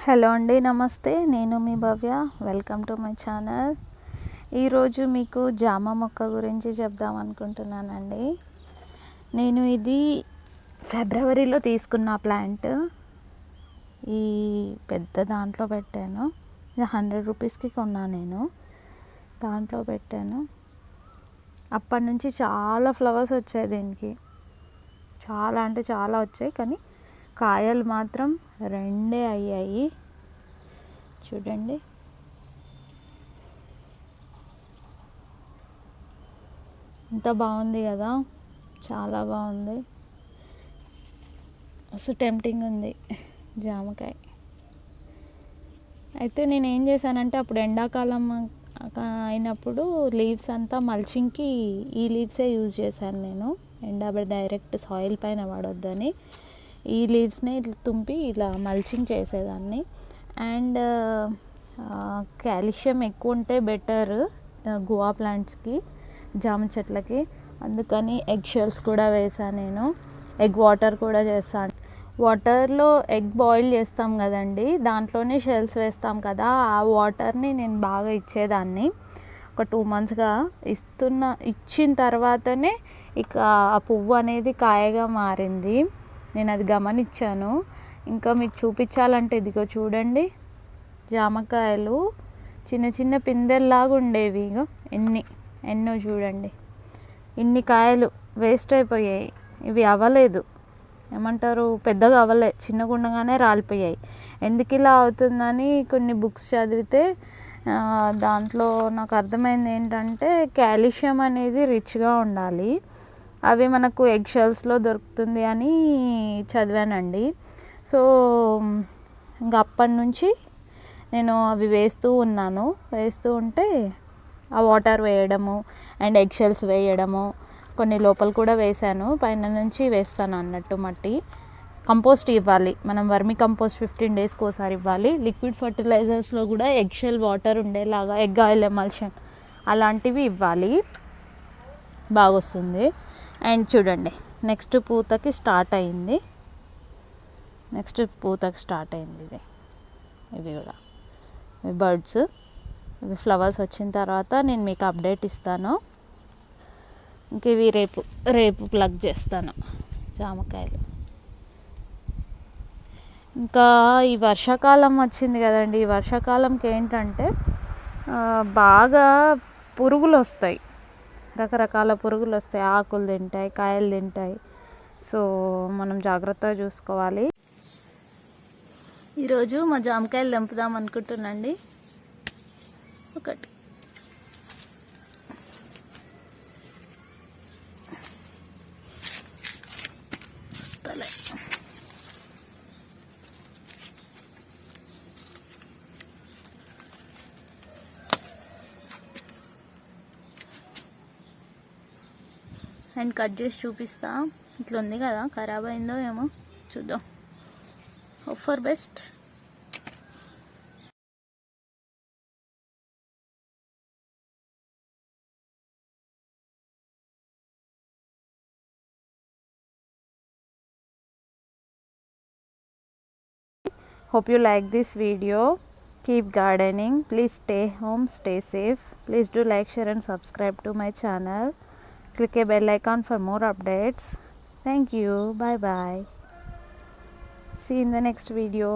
Hello అండి, నమస్తే. నేను మీ Bhavya. Welcome to my channel. ఈరోజు మీకు జామ మొక్క గురించి చెప్దాం అనుకుంటున్నానండి. నేను ఇది ఫిబ్రవరిలో తీసుకున్న ప్లాంట్. ఈ పెద్ద దాంట్లో పెట్టాను. ఇది 100 రూపీస్కి కొన్నా. నేను దాంట్లో పెట్టాను. అప్పటి నుంచి చాలా ఫ్లవర్స్ వచ్చాయి దీనికి. చాలా అంటే చాలా వచ్చాయి, కానీ కాయలు మాత్రం 2 అయ్యాయి. చూడండి, ఎంత బాగుంది కదా, చాలా బాగుంది. అసలు టెంప్టింగ్ ఉంది జామకాయ. అయితే నేను ఏం చేశానంటే, అప్పుడు ఎండాకాలం అయినప్పుడు లీవ్స్ అంతా మల్చింగ్కి ఈ లీవ్సే యూజ్ చేశాను నేను. డైరెక్ట్ సాయిల్ పైన పడొద్దని ఈ లీవ్స్ని ఇట్లా తుంపి ఇలా మల్చింగ్ చేసేదాన్ని. అండ్ కాల్షియం ఎక్కువ ఉంటే బెటర్ గువా ప్లాంట్స్కి, జామ చెట్లకి. అందుకని ఎగ్ షెల్స్ కూడా వేసాను నేను. ఎగ్ వాటర్ కూడా చేస్తాను. వాటర్లో ఎగ్ బాయిల్ చేస్తాం కదండి, దాంట్లోనే షెల్స్ వేస్తాం కదా. ఆ వాటర్ని నేను బాగా ఇచ్చేదాన్ని. ఒక 2 monthsగా ఇచ్చిన తర్వాతనే ఇక ఆ పువ్వు అనేది కాయగా మారింది. నేను అది గమనించాను. ఇంకా మీకు చూపించాలంటే ఇదిగో చూడండి, జామకాయలు చిన్న చిన్న పిందెల్లాగా ఉండేవి. ఇగో ఎన్నో చూడండి, ఇన్ని కాయలు వేస్ట్ అయిపోయాయి. ఇవి అవ్వలేదు, ఏమంటారు, పెద్దగా అవ్వలే, చిన్నగా ఉండగానే రాలిపోయాయి. ఎందుకు ఇలా అవుతుందని కొన్ని బుక్స్ చదివితే దాంట్లో నాకు అర్థమైంది ఏంటంటే, కాల్షియం అనేది రిచ్గా ఉండాలి. అవి మనకు ఎగ్ షెల్స్లో దొరుకుతుంది అని చదివానండి. సో ఇంకా అప్పటి నుంచి నేను అవి వేస్తూ ఉంటే ఆ వాటర్ వేయడము అండ్ ఎగ్ షెల్స్ వేయడము, కొన్ని లోపల కూడా వేసాను, పైన నుంచి వేస్తాను అన్నట్టు మట్టి. కంపోస్ట్ ఇవ్వాలి మనం, వర్మి కంపోస్ట్ 15 daysకి ఒకసారి ఇవ్వాలి. లిక్విడ్ ఫర్టిలైజర్స్లో కూడా ఎగ్ షెల్ వాటర్ ఉండేలాగా, ఎగ్ ఆయిల్ ఎమల్షన్ అలాంటివి ఇవ్వాలి, బాగా వస్తుంది. అండ్ చూడండి, నెక్స్ట్ పూతకి స్టార్ట్ అయింది. ఇది ఇవి కూడా ఇవి బర్డ్స్. ఇవి ఫ్లవర్స్ వచ్చిన తర్వాత నేను మీకు అప్డేట్ ఇస్తాను. ఇంక ఇవి రేపు ప్లగ్ చేస్తాను జామకాయలు. ఇంకా ఈ వర్షాకాలం వచ్చింది కదండి, ఈ వర్షాకాలంకి ఏంటంటే బాగా పురుగులు వస్తాయి, రకరకాల పురుగులు వస్తాయి. ఆకులు తింటాయి, కాయలు తింటాయి. సో మనం జాగ్రత్తగా చూసుకోవాలి. ఈరోజు మా జామకాయలు దింపుదాం అనుకుంటున్నాండి. ఒకటి అండ్ కట్ చేసి చూపిస్తా. ఇట్లా ఉంది కదా, ఖరాబ్ అయిందో ఏమో చూద్దాం. Hope for best. Hope you like this video. Keep gardening. Please stay home, stay safe. Please do like, share and subscribe to my channel. Click a bell icon for more updates. Thank you. Bye bye. See you in the next video.